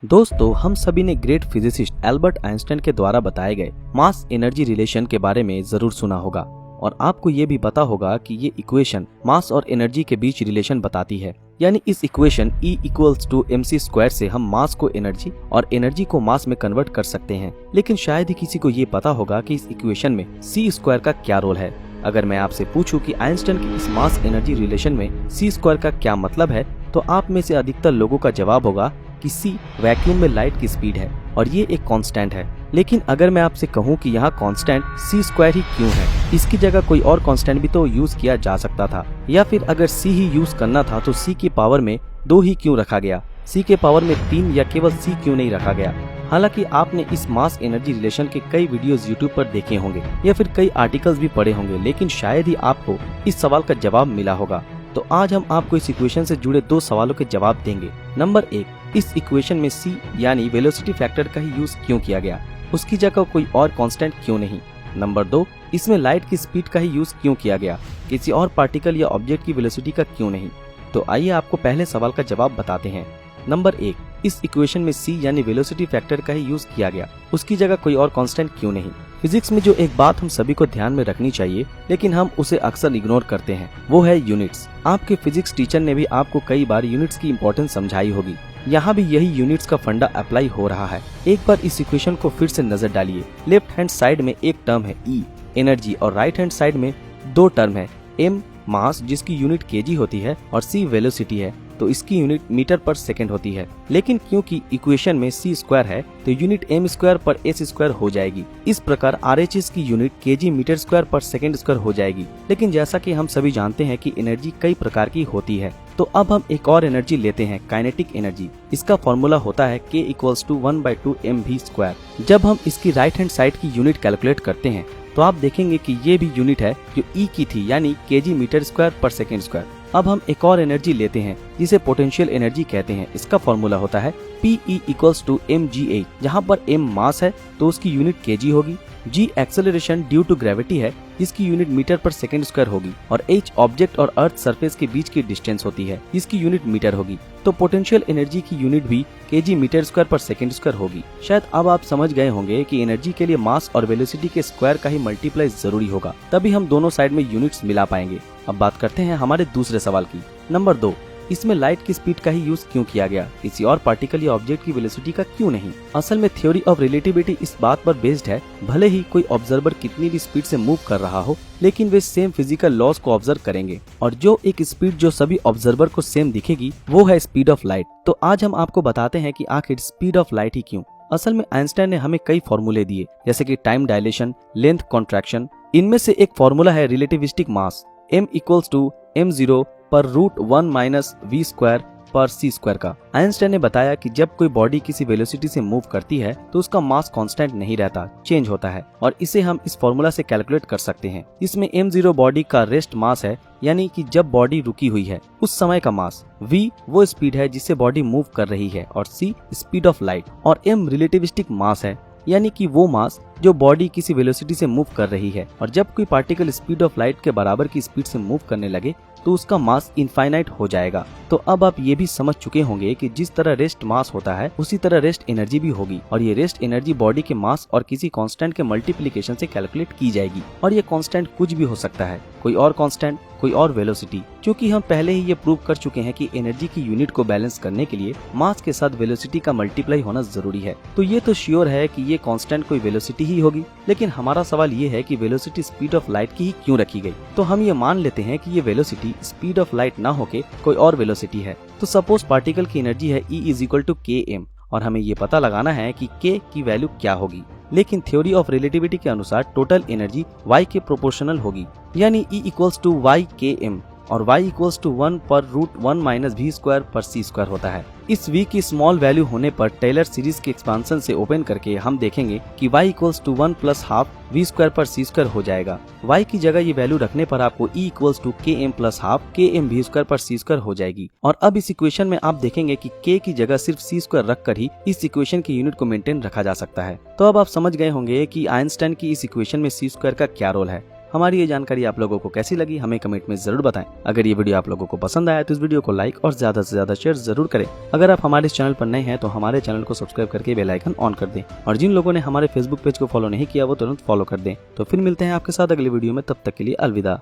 दोस्तों, हम सभी ने ग्रेट फिजिसिस्ट एल्बर्ट आइंस्टाइन के द्वारा बताए गए मास एनर्जी रिलेशन के बारे में जरूर सुना होगा और आपको ये भी पता होगा कि ये इक्वेशन मास और एनर्जी के बीच रिलेशन बताती है। यानी इस इक्वेशन E=mc² से हम मास को एनर्जी और एनर्जी को मास में कन्वर्ट कर सकते हैं। लेकिन शायद ही किसी को ये पता होगा कि इस इक्वेशन में c² का क्या रोल है। अगर मैं आपसे पूछूं कि आइंस्टाइन की इस मास एनर्जी रिलेशन में c² का क्या मतलब है, तो आप में से अधिकतर लोगों का जवाब होगा कि c वैक्यूम में लाइट की स्पीड है और ये एक कांस्टेंट है। लेकिन अगर मैं आपसे कहूँ कि यहाँ कांस्टेंट c² ही क्यों है, इसकी जगह कोई और कांस्टेंट भी तो यूज किया जा सकता था, या फिर अगर c ही यूज करना था तो c की पावर में 2 ही क्यों रखा गया, c के पावर में 3 या केवल c क्यों नहीं रखा गया। हालांकि आपने इस मास एनर्जी रिलेशन के कई वीडियोस यूट्यूब पर देखे होंगे या फिर कई आर्टिकल्स भी पढ़े होंगे, लेकिन शायद ही आपको इस सवाल का जवाब मिला होगा। तो आज हम आपको इस इक्वेशन से जुड़े 2 सवालों के जवाब देंगे। नंबर 1, इस इक्वेशन में c यानी वेलोसिटी फैक्टर का ही यूज क्यों किया गया, उसकी जगह कोई और कांस्टेंट क्यों नहीं। नंबर 2, इसमें लाइट की स्पीड का ही यूज क्यों किया गया, किसी और पार्टिकल या ऑब्जेक्ट की वेलोसिटी का क्यों नहीं। तो आइए आपको पहले सवाल का जवाब बताते हैं। नंबर 1, इस इक्वेशन में c यानी वेलोसिटी फैक्टर का ही यूज किया गया, उसकी जगह कोई और कांस्टेंट क्यों नहीं। फिजिक्स में जो एक बात हम सभी को ध्यान में रखनी चाहिए लेकिन हम उसे अक्सर इग्नोर करते हैं, वो है यूनिट्स। आपके फिजिक्स टीचर ने भी आपको कई बार यूनिट्स की इंपॉर्टेंस समझाई होगी। यहाँ भी यही यूनिट्स का फंडा अप्लाई हो रहा है। एक बार इस इक्वेशन को फिर से नजर डालिए। लेफ्ट हैंड साइड में एक टर्म है E एनर्जी और राइट हैंड साइड में 2 टर्म है m मास जिसकी यूनिट kg होती है और c वेलोसिटी है तो इसकी यूनिट मीटर पर सेकंड होती है। लेकिन क्योंकि इक्वेशन में c² है तो यूनिट m² पर s² हो जाएगी। इस प्रकार RHS की यूनिट kg मीटर² पर सेकंड² हो जाएगी। लेकिन जैसा कि हम सभी जानते हैं कि एनर्जी कई प्रकार की होती है, तो अब हम एक और एनर्जी लेते हैं, काइनेटिक एनर्जी। इसका फॉर्मूला होता है K=1/2mv²। जब हम इसकी राइट हैंड साइड की यूनिट कैलकुलेट करते हैं तो आप देखेंगे कि ये भी यूनिट है जो E की थी, यानी kg मीटर² पर सेकंड²। अब हम एक और एनर्जी लेते हैं जिसे पोटेंशियल एनर्जी कहते हैं। इसका फॉर्मूला होता है Pe=mgh। जहाँ पर m मास है तो उसकी यूनिट kg होगी, g acceleration due to gravity है जिसकी यूनिट मीटर पर सेकंड² होगी और h ऑब्जेक्ट और अर्थ सरफेस के बीच की डिस्टेंस होती है जिसकी यूनिट मीटर होगी। तो पोटेंशियल एनर्जी की यूनिट भी kg मीटर² पर सेकंड² होगी। शायद अब आप समझ गए होंगे कि एनर्जी के लिए मास और वेलोसिटी के स्क्वायर का ही मल्टीप्लाई जरूरी होगा, तभी हम दोनों साइड में यूनिट्स मिला पाएंगे। अब बात करते हैं हमारे दूसरे सवाल की। नंबर 2, इसमें लाइट की स्पीड का ही यूज क्यों किया गया, किसी और पार्टिकल या ऑब्जेक्ट की वेलोसिटी का क्यों नहीं। असल में थ्योरी ऑफ रिलेटिविटी इस बात पर बेस्ड है, भले ही कोई ऑब्जर्वर कितनी भी स्पीड से मूव कर रहा हो लेकिन वे सेम फिजिकल लॉज को ऑब्जर्व करेंगे और जो एक स्पीड जो सभी ऑब्जर्वर को सेम दिखेगी वो है स्पीड ऑफ लाइट। तो आज हम आपको बताते हैं कि आखिर स्पीड ऑफ लाइट ही क्यों। असल में आइंस्टाइन ने हमें कई फॉर्मूले दिए जैसे कि टाइम डायलेशन, लेंथ कॉन्ट्रैक्शन। इनमें से एक फॉर्मूला है रिलेटिविस्टिक मास m=m0/√1 - v² पर c² का। आइंस्टाइन ने बताया कि जब कोई बॉडी किसी वेलोसिटी से मूव करती है तो उसका मास कांस्टेंट नहीं रहता, चेंज होता है और इसे हम इस फॉर्मूला से कैलकुलेट कर सकते हैं। इसमें m0 बॉडी का रेस्ट मास है, यानी कि जब बॉडी रुकी हुई है उस समय का मास, v वो स्पीड है जिससे बॉडी मूव कर रही है और c स्पीड ऑफ लाइट और m रिलेटिविस्टिक मास है, यानी कि वो मास जो बॉडी किसी वेलोसिटी से मूव कर रही है और जब कोई पार्टिकल स्पीड ऑफ लाइट के बराबर की स्पीड से मूव करने लगे तो उसका मास इनफाइनाइट हो जाएगा। तो अब आप ये भी समझ चुके होंगे कि जिस तरह रेस्ट मास होता है उसी तरह रेस्ट एनर्जी भी होगी और ये रेस्ट एनर्जी बॉडी के मास और किसी कांस्टेंट के मल्टीप्लिकेशन से कैलकुलेट की जाएगी और ये कांस्टेंट कुछ भी हो सकता है, कोई और कांस्टेंट, कोई और वेलोसिटी। क्योंकि हम पहले ही ये प्रूव कर चुके हैं कि एनर्जी की यूनिट को बैलेंस करने के लिए मास के साथ वेलोसिटी का मल्टीप्लाई होना जरूरी है। तो ये तो श्योर है कि ये कांस्टेंट कोई वेलोसिटी ही होगी, लेकिन हमारा सवाल ये है कि वेलोसिटी स्पीड ऑफ लाइट की ही क्यों रखी गई। तो हम ये मान लेते हैं कि ये वेलोसिटी स्पीड ऑफ लाइट ना होके कोई और वेलोसिटी है। तो सपोज पार्टिकल की एनर्जी है E=km और हमें ये पता लगाना है कि k की वैल्यू क्या होगी। लेकिन थ्योरी ऑफ रिलेटिविटी के अनुसार टोटल एनर्जी y के प्रोपोर्शनल होगी, यानी E=y/km और y=1/√1 - v² पर c² होता है। इस v की स्मॉल वैल्यू होने पर टेलर सीरीज के एक्सपेंशन से ओपन करके हम देखेंगे कि y=1 + ½ v² पर c² हो जाएगा। y की जगह ये वैल्यू रखने पर आपको E=km + ½ km v² पर c² हो जाएगी। और अब इस इक्वेशन में आप देखेंगे कि k की जगह सिर्फ c² रखकर ही इस इक्वेशन की यूनिट को मेंटेन रखा जा सकता है। तो अब आप समझ गए होंगे कि आइंस्टाइन की इस इक्वेशन में c² का क्या रोल है। हमारी ये जानकारी आप लोगों को कैसी लगी हमें कमेंट में जरूर बताएं। अगर ये वीडियो आप लोगों को पसंद आया तो इस वीडियो को लाइक और ज्यादा से ज्यादा शेयर जरूर करें। अगर आप हमारे इस चैनल पर नए हैं तो हमारे चैनल को सब्सक्राइब करके बेल आइकन ऑन कर दें और जिन लोगों ने हमारे फेसबुक पेज को फॉलो नहीं किया वो तुरंत फॉलो कर दें। तो फिर मिलते हैं आपके साथ अगली वीडियो में, तब तक के लिए अलविदा।